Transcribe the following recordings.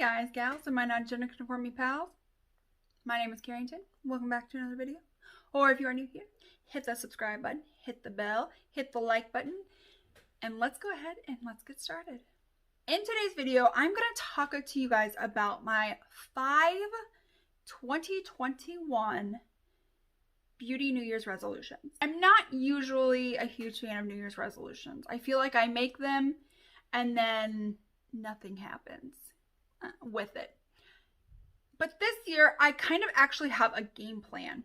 guys, gals, and my non-gender conforming pals. My name is Carrington. Welcome back to another video. Or if you are new here, hit the subscribe button, hit the bell, hit the like button, and let's go ahead and let's get started. In today's video, I'm going to talk to you guys about my 5 2021 beauty New Year's resolutions. I'm not usually a huge fan of New Year's resolutions. I feel like I make them and then nothing happens with it. But this year, I kind of actually have a game plan.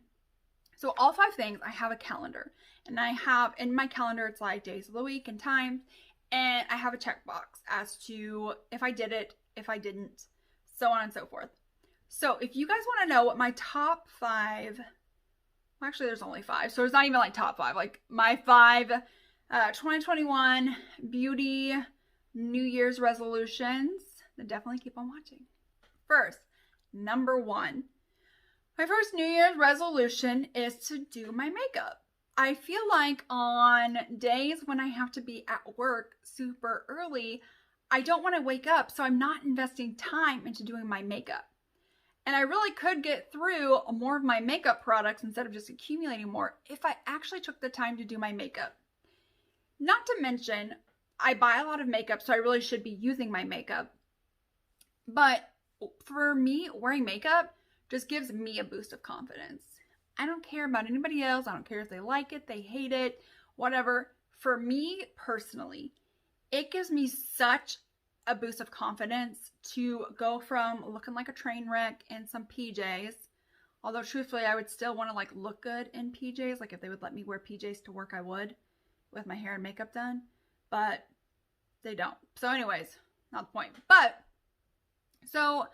So all 5 things, I have a calendar. And I have, in my calendar, it's like days of the week and times. And I have a checkbox as to if I did it, if I didn't, so on and so forth. So if you guys want to know what my top 5, well, actually there's only 5, so it's not even like top 5, like my 5 2021 beauty New Year's resolutions, then definitely keep on watching. First, number 1. My first New Year's resolution is to do my makeup. I feel like on days when I have to be at work super early, I don't want to wake up, so I'm not investing time into doing my makeup. And I really could get through more of my makeup products instead of just accumulating more if I actually took the time to do my makeup. Not to mention, I buy a lot of makeup, so I really should be using my makeup. But for me, wearing makeup just gives me a boost of confidence. I don't care about anybody else. I don't care if they like it, they hate it, whatever. For me personally, it gives me such a boost of confidence to go from looking like a train wreck in some PJs. Although truthfully, I would still want to like look good in PJs. Like if they would let me wear PJs to work, I would, with my hair and makeup done. But they don't. So anyways, not the point. But so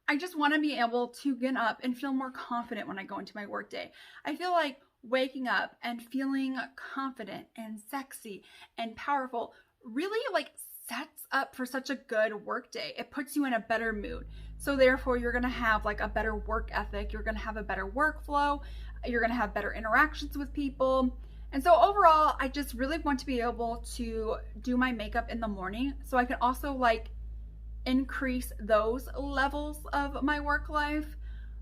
I just want to be able to get up and feel more confident when I go into my work day. I feel like waking up and feeling confident and sexy and powerful really like sets up for such a good work day. It puts you in a better mood. So therefore you're going to have like a better work ethic. You're going to have a better workflow. You're going to have better interactions with people. And so overall, I just really want to be able to do my makeup in the morning so I can also like increase those levels of my work life,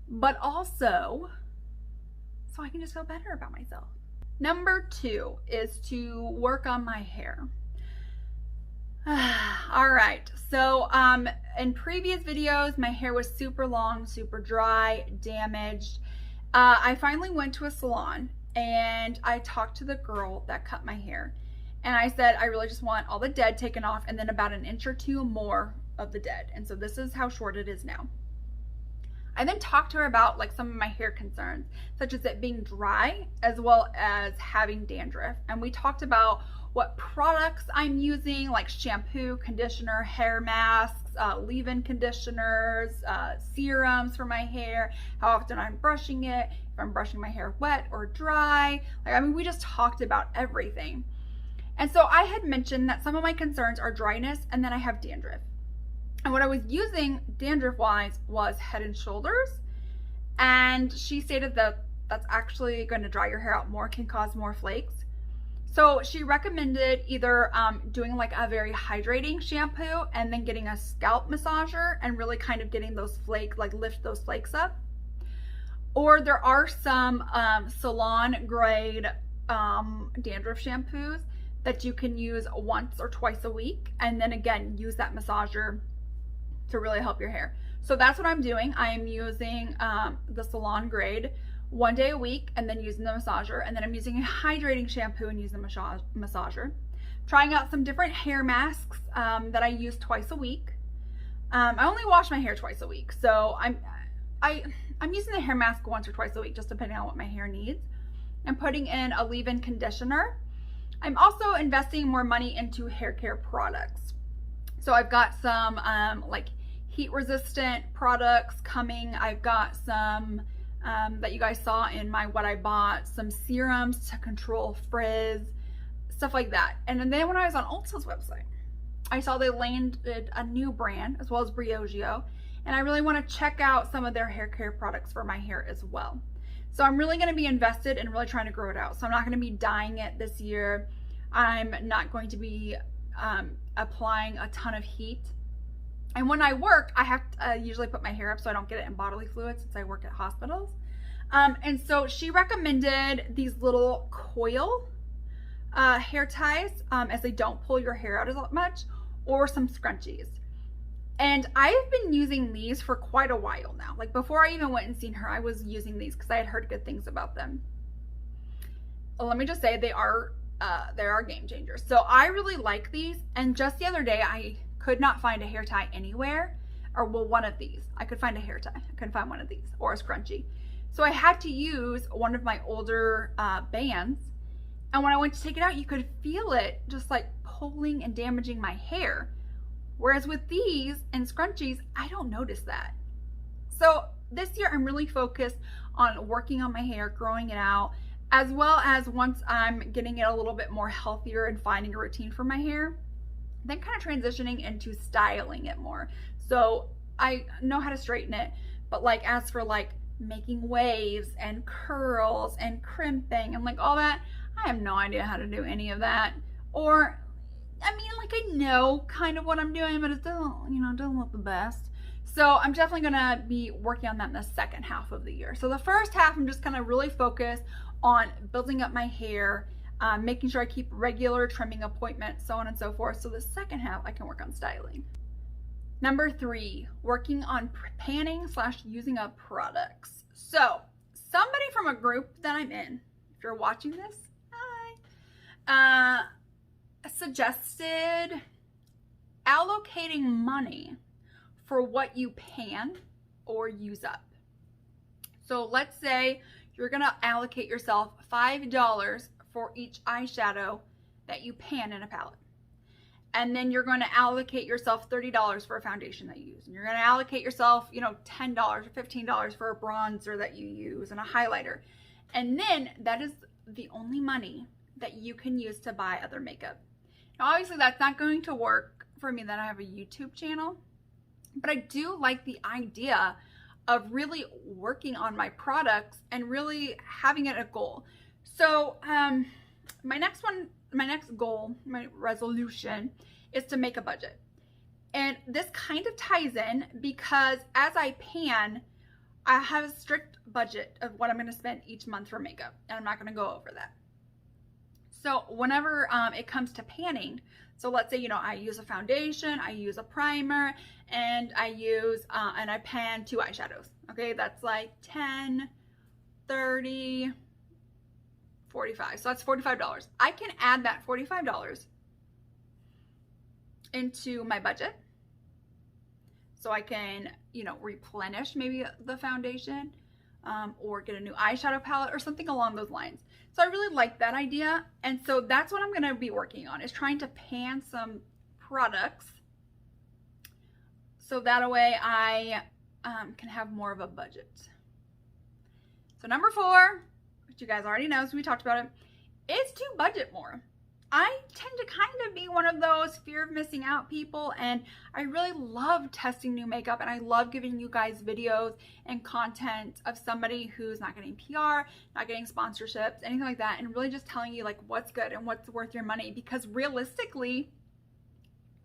but also so I can just feel better about myself. Number 2 is to work on my hair. All right, so in previous videos, my hair was super long, super dry, damaged. I finally went to a salon and I talked to the girl that cut my hair. And I said, I really just want all the dead taken off and then about an inch or 2 more of the dead. And so this is how short it is now. I then talked to her about like some of my hair concerns, such as it being dry as well as having dandruff. And we talked about what products I'm using, like shampoo, conditioner, hair masks, leave-in conditioners, serums for my hair, how often I'm brushing it, if I'm brushing my hair wet or dry. Like, I mean, we just talked about everything. And so I had mentioned that some of my concerns are dryness and then I have dandruff. And what I was using dandruff-wise was Head and Shoulders. And she stated that that's actually going to dry your hair out more, can cause more flakes. So she recommended either doing like a very hydrating shampoo and then getting a scalp massager and really kind of getting those flakes, like lift those flakes up. Or there are some salon grade dandruff shampoos that you can use once or twice a week. And then again, use that massager to really help your hair. So that's what I'm doing. I am using the salon grade 1 day a week and then using the massager. And then I'm using a hydrating shampoo and using the massager. Trying out some different hair masks that I use twice a week. I only wash my hair twice a week. So I'm using the hair mask once or twice a week, just depending on what my hair needs. I'm putting in a leave-in conditioner. I'm also investing more money into hair care products. So I've got some like heat resistant products coming. I've got some that you guys saw in my what I bought, some serums to control frizz, stuff like that. And then when I was on Ulta's website, I saw they landed a new brand as well as Briogeo, and I really want to check out some of their hair care products for my hair as well. So I'm really going to be invested in really trying to grow it out. So I'm not going to be dyeing it this year. I'm not going to be applying a ton of heat And when I work, I have to usually put my hair up so I don't get it in bodily fluids since I work at hospitals. And so she recommended these little coil hair ties, as they don't pull your hair out as much, or some scrunchies. And I've been using these for quite a while now. Like before I even went and seen her, I was using these because I had heard good things about them. Let me just say they are game changers. So I really like these. And just the other day, I could not find a hair tie anywhere, or well, one of these. I could find a hair tie. I couldn't find one of these or a scrunchie. So I had to use one of my older bands. And when I went to take it out, you could feel it just like pulling and damaging my hair. Whereas with these and scrunchies, I don't notice that. So this year I'm really focused on working on my hair, growing it out, as well as once I'm getting it a little bit more healthier and finding a routine for my hair, then kind of transitioning into styling it more. So I know how to straighten it, but like as for like making waves and curls and crimping and like all that, I have no idea how to do any of that. Or I mean, like I know kind of what I'm doing, but it doesn't look the best. So I'm definitely gonna be working on that in the second half of the year. So the first half, I'm just gonna really focus on building up my hair, making sure I keep regular trimming appointments, so on and so forth. So the second half, I can work on styling. Number 3, working on panning / using up products. So somebody from a group that I'm in, if you're watching this, hi, suggested allocating money for what you pan or use up. So let's say you're gonna allocate yourself $5 for each eyeshadow that you pan in a palette. And then you're going to allocate yourself $30 for a foundation that you use. And you're going to allocate yourself, $10 or $15 for a bronzer that you use and a highlighter. And then that is the only money that you can use to buy other makeup. Now, obviously that's not going to work for me that I have a YouTube channel, but I do like the idea of really working on my products and really having it a goal. So, my next goal, my resolution, is to make a budget. And this kind of ties in because as I pan, I have a strict budget of what I'm going to spend each month for makeup, and I'm not going to go over that. So whenever it comes to panning, so let's say, I use a foundation, I use a primer, and I use, and I pan 2 eyeshadows. Okay, that's like 10, 30, 45. So that's $45. I can add that $45 into my budget. So I can, replenish maybe the foundation, or get a new eyeshadow palette or something along those lines. So I really like that idea. And so that's what I'm going to be working on, is trying to pan some products so that way I can have more of a budget. So number 4, which you guys already know, so we talked about it, is to budget more. I tend to kind of be one of those fear of missing out people, and I really love testing new makeup, and I love giving you guys videos and content of somebody who's not getting PR, not getting sponsorships, anything like that, and really just telling you like what's good and what's worth your money, because realistically,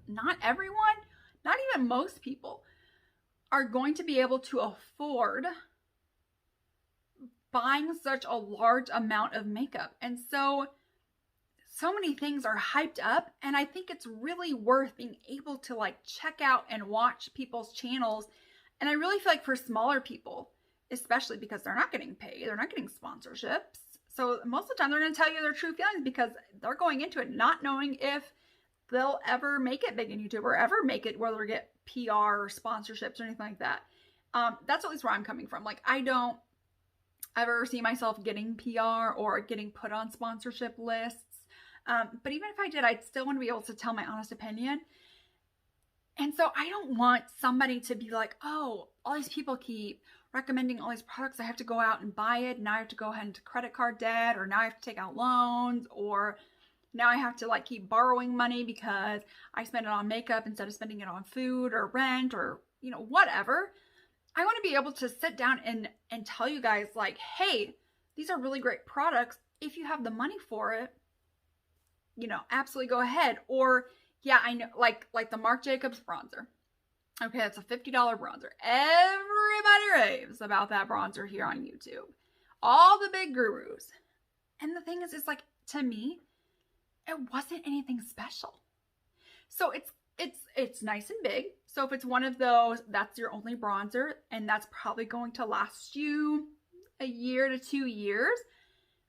not everyone, not even most people, are going to be able to afford buying such a large amount of makeup. And so many things are hyped up, and I think it's really worth being able to like check out and watch people's channels. And I really feel like for smaller people, especially because they're not getting paid, they're not getting sponsorships. So most of the time they're going to tell you their true feelings because they're going into it not knowing if they'll ever make it big in YouTube or ever make it whether they get PR or sponsorships or anything like that. That's at least where I'm coming from. Like, I don't ever see myself getting PR or getting put on sponsorship lists. But even if I did, I'd still want to be able to tell my honest opinion. And so I don't want somebody to be like, oh, all these people keep recommending all these products. I have to go out and buy it. Now I have to go ahead into credit card debt, or now I have to take out loans, or now I have to like keep borrowing money because I spend it on makeup instead of spending it on food or rent or, whatever. I want to be able to sit down and tell you guys like, hey, these are really great products. If you have the money for it, absolutely go ahead. Or yeah, I know, like the Marc Jacobs bronzer. Okay, that's a $50 bronzer. Everybody raves about that bronzer here on YouTube. All the big gurus. And the thing is, it's like, to me, it wasn't anything special. So it's nice and big. So if it's one of those, that's your only bronzer, and that's probably going to last you a year to 2 years.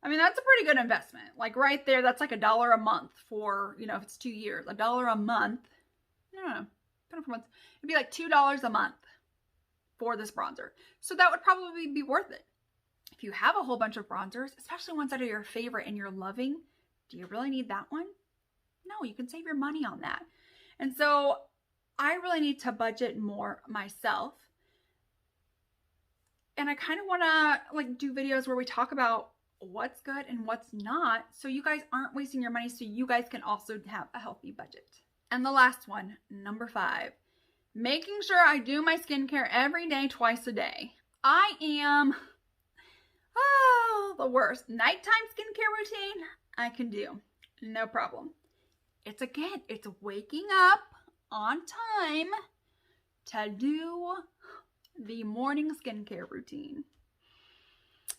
I mean, that's a pretty good investment. Like right there, that's like $1 a month for, if it's 2 years, $1 a month. I don't know. It'd be like $2 a month for this bronzer. So that would probably be worth it. If you have a whole bunch of bronzers, especially ones that are your favorite and you're loving, do you really need that one? No, you can save your money on that. And so I really need to budget more myself. And I kind of want to do videos where we talk about what's good and what's not, so you guys aren't wasting your money, so you guys can also have a healthy budget. And the last one, number 5, making sure I do my skincare every day, twice a day. I am, the worst. Nighttime skincare routine, I can do. No problem. It's waking up on time to do the morning skincare routine.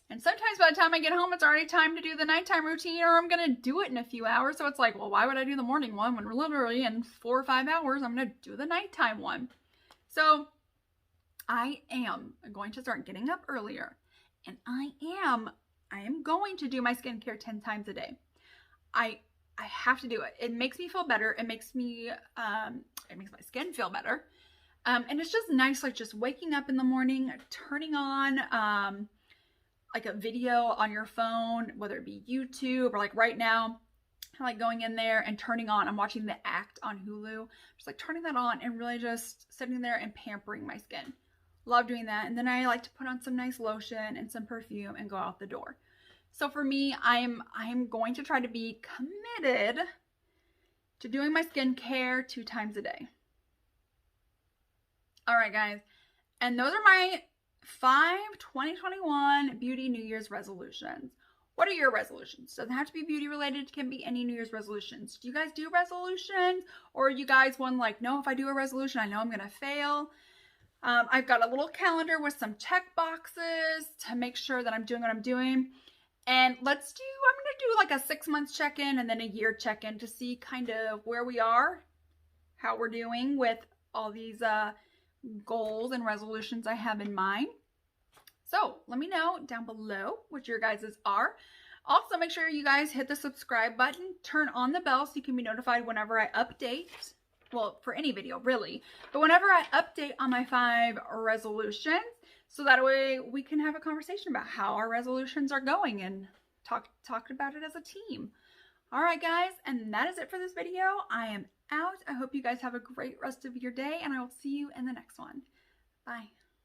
And sometimes by the time I get home, it's already time to do the nighttime routine, or I'm going to do it in a few hours. So it's like, well, why would I do the morning one when literally in 4 or 5 hours, I'm going to do the nighttime one. So I am going to start getting up earlier, and I am going to do my skincare 10 times a day. I have to do it. It makes me feel better. It makes my skin feel better. And it's just nice, like just waking up in the morning, turning on, like a video on your phone, whether it be YouTube or like right now, like going in there and turning on, I'm watching The Act on Hulu, just like turning that on and really just sitting there and pampering my skin. Love doing that. And then I like to put on some nice lotion and some perfume and go out the door. So for me, I'm going to try to be committed to doing my skincare 2 times a day. All right, guys. And those are my 5 2021 beauty New Year's resolutions. What are your resolutions? Doesn't have to be beauty related. It can be any New Year's resolutions. Do you guys do resolutions? Or are you guys one like, no, if I do a resolution, I know I'm going to fail? I've got a little calendar with some check boxes to make sure that I'm doing what I'm doing. And I'm going to do like a 6 months check-in and then a year check-in to see kind of where we are, how we're doing with all these goals and resolutions I have in mind. So let me know down below what your guys's are. Also, make sure you guys hit the subscribe button, turn on the bell so you can be notified whenever I update. Well, for any video, really. But whenever I update on my 5 resolutions, so that way we can have a conversation about how our resolutions are going and talk about it as a team. All right, guys, and that is it for this video. I am out. I hope you guys have a great rest of your day, and I will see you in the next one. Bye.